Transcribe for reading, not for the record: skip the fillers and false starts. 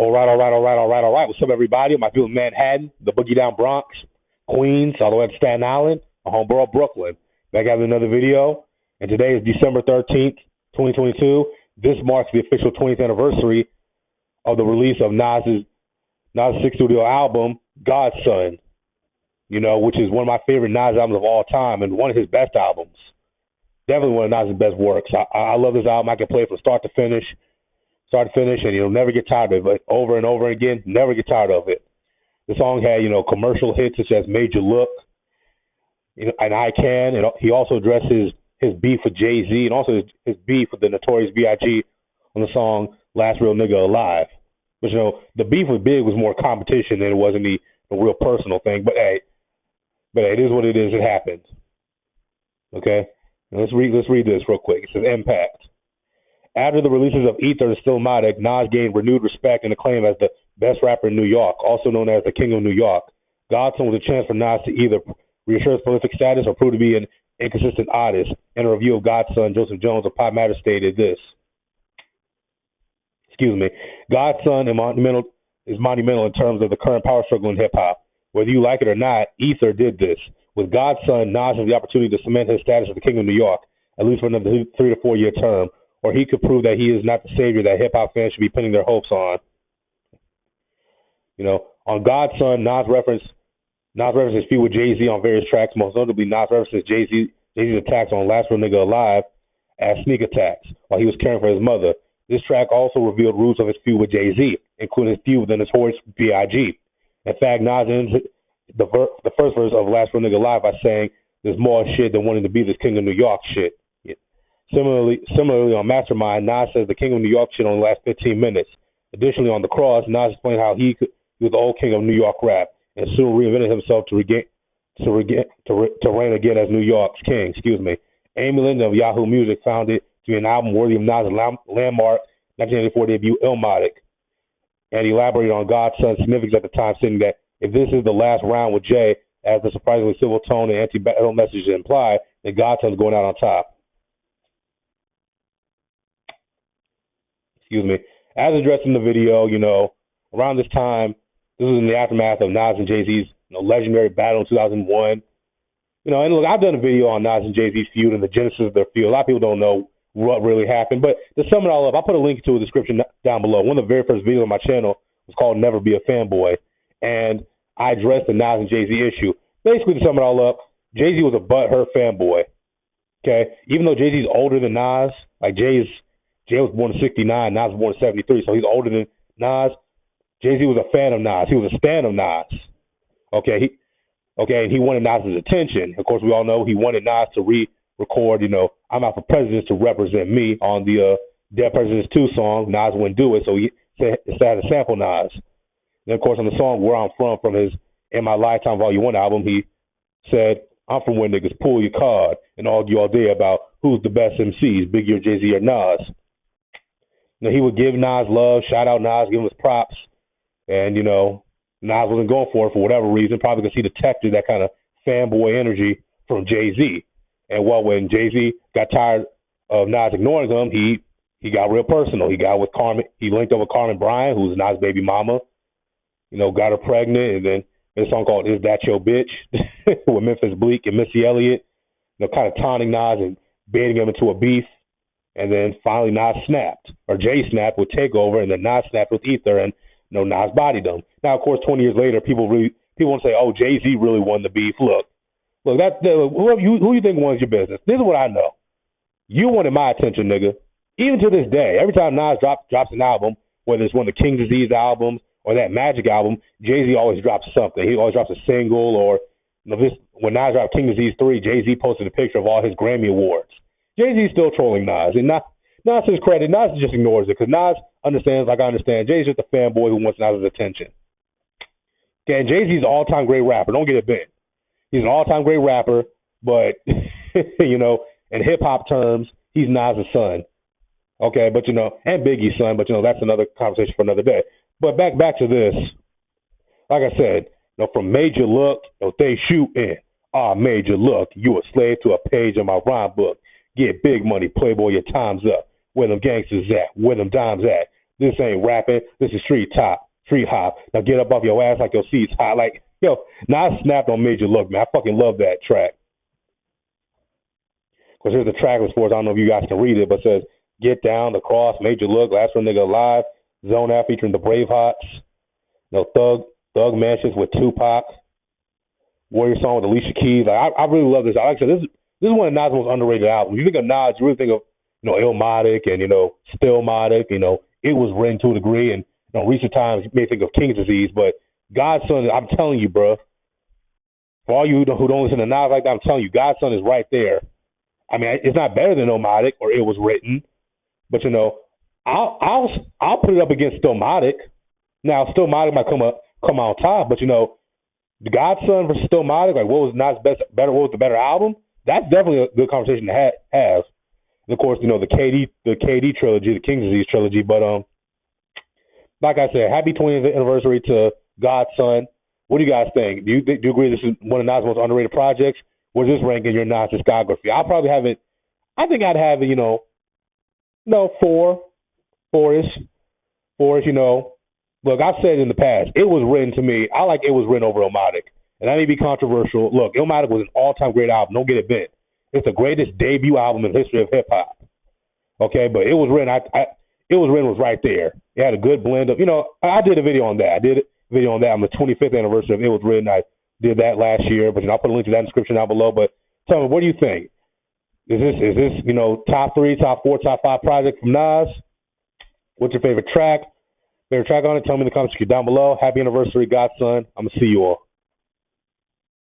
All right. What's up, everybody? My people in Manhattan, the Boogie Down Bronx, Queens, all the way to Staten Island, my homeborough, Brooklyn. Back at another video, and today is December 13th, 2022. This marks the official 20th anniversary of the release of Nas's sixth studio album, Godson, which is one of my favorite Nas albums of all time and one of his best albums. Definitely one of Nas's best works. I love this album. I can play it from start to finish, and you'll never get tired of it. Over and over again, never get tired of it. The song had, commercial hits such as Made You Look, and I Can, and he also addressed his beef with Jay-Z and also his beef with the Notorious B.I.G. on the song Last Real Nigga Alive. But, the beef with Big was more competition than it was any real personal thing. But hey, it is what it is. It happened. Okay? Now let's read this real quick. It says, Impact. After the releases of Ether and Stillmatic, Nas gained renewed respect and acclaim as the best rapper in New York, also known as the King of New York. Godson was a chance for Nas to either reassure his prolific status or prove to be an inconsistent artist. In a review of Godson, Joseph Jones of Pop Matters stated this. Godson is monumental in terms of the current power struggle in hip-hop. Whether you like it or not, Ether did this. With Godson, Nas has the opportunity to cement his status as the King of New York, at least for another 3 to 4 year term, or he could prove that he is not the savior that hip-hop fans should be pinning their hopes on. On Godson, Nas references his feud with Jay-Z on various tracks. Most notably, Nas references Jay-Z's attacks on Last Real Nigga Alive as sneak attacks while he was caring for his mother. This track also revealed roots of his feud with Jay-Z, including his feud with the Notorious B.I.G. In fact, Nas ends the first verse of Last Real Nigga Alive by saying, "There's more shit than wanting to be this King of New York shit." Similarly, on Mastermind, Nas says the King of New York shit only lasts 15 minutes. Additionally, on The Cross, Nas explained how he was the old King of New York rap and soon reinvented himself to reign again as New York's king. Amy Linda of Yahoo Music found it to be an album worthy of Nas' landmark 1984 debut, Illmatic, and elaborated on Godson's significance at the time, saying that if this is the last round with Jay, as the surprisingly civil tone and anti-battle message imply, then Godson's going out on top. As addressed in the video, around this time, this was in the aftermath of Nas and Jay-Z's legendary battle in 2001. And look, I've done a video on Nas and Jay-Z's feud and the genesis of their feud. A lot of people don't know what really happened, but to sum it all up, I'll put a link to a description down below. One of the very first videos on my channel was called Never Be a Fanboy, and I addressed the Nas and Jay-Z issue. Basically, to sum it all up, Jay-Z was a butthurt fanboy. Okay, even though Jay-Z's older than Nas, like Jay was born in 69, Nas was born in 73, so he's older than Nas. Jay-Z was a fan of Nas. He was a stan of Nas. Okay, and he wanted Nas's attention. Of course, we all know he wanted Nas to re-record, I'm Out for Presidents to represent me on the Dead Presidents 2 song. Nas wouldn't do it, so he decided to sample Nas. Then, of course, on the song Where I'm From his In My Lifetime Volume 1 album, he said, "I'm from where niggas pull your card and argue all day about who's the best MCs, Biggie or Jay-Z or Nas." He would give Nas love, shout out Nas, give him his props. And, Nas wasn't going for it for whatever reason, probably because he detected that kind of fanboy energy from Jay-Z. And when Jay-Z got tired of Nas ignoring him, he got real personal. He got with Carmen. He linked up with Carmen Bryant, who's Nas' baby mama. Got her pregnant, and then there's a song called "Is That Your Bitch" with Memphis Bleak and Missy Elliott. Kind of taunting Nas and baiting him into a beef. And then finally Nas snapped, or Jay snapped with Takeover, and then Nas snapped with Ether, and Nas bodied him. Now, of course, 20 years later, people want to say, "Oh, Jay-Z really won the beef." Look, who you think won your business? This is what I know. You wanted my attention, nigga. Even to this day, every time Nas drops an album, whether it's one of the King Disease albums or that Magic album, Jay-Z always drops something. He always drops a single, or when Nas dropped King Disease 3, Jay-Z posted a picture of all his Grammy awards. Jay-Z's still trolling Nas, and Nas to his credit, Nas just ignores it, because Nas understands, like I understand, Jay's just a fanboy who wants Nas' attention. Okay, and Jay-Z's an all-time great rapper. Don't get it bent. He's an all-time great rapper, but, in hip-hop terms, he's Nas' son. Okay, but, and Biggie's son, but, that's another conversation for another day. But back to this. Like I said, from Major Look, they shooting. Major Look, you a slave to a page in my rhyme book. Get big money, playboy, your time's up. Where them gangsters at? Where them dimes at? This ain't rapping. This is street hop. Now get up off your ass like your seat's hot. Like, yo, Nas snapped on Major Look, man. I fucking love that track. Because here's the track list for us. I don't know if you guys can read it, but it says, Get Down, The Cross, Major Look, Last Real Nigga Alive, Zone Out featuring the Bravehearts, Thug Mansions with Tupac, Warrior Song with Alicia Keys. Like, I really love this. Like I said, this is one of Nas' most underrated albums. When you think of Nas, you really think of, Illmatic and, Stillmatic, It Was Written to a degree, and, recent times you may think of King's Disease, but Godson, I'm telling you, bro, for all you who don't listen to Nas like that, I'm telling you, Godson is right there. I mean, it's not better than Illmatic or It Was Written, but, I'll put it up against Stillmatic. Now, Stillmatic might come out top, but, the Godson versus Stillmatic, like, what was Nas' better? What was the better album? That's definitely a good conversation to have. And of course, the KD trilogy, the King's Disease trilogy. But like I said, happy 20th anniversary to Godson. What do you guys think? Do you agree this is one of Nas' most underrated projects? Where's this rank in your Nas discography? I'll probably have it. I think I'd have it. Four-ish. Look, I've said in the past, It Was Written to me. I like It Was Written over Illmatic. And that may be controversial. Look, Illmatic was an all-time great album. Don't get it bent. It's the greatest debut album in the history of hip-hop. Okay, but It Was Written, It Was Written was right there. It had a good blend of, I did a video on that. I did a video on that on the 25th anniversary of It Was Written. I did that last year, but I'll put a link to that in the description down below. But tell me, what do you think? Is this top 3, top 4, top 5 project from Nas? What's your favorite track? On it, tell me in the comments down below. Happy anniversary, Godson. I'm going to see you all.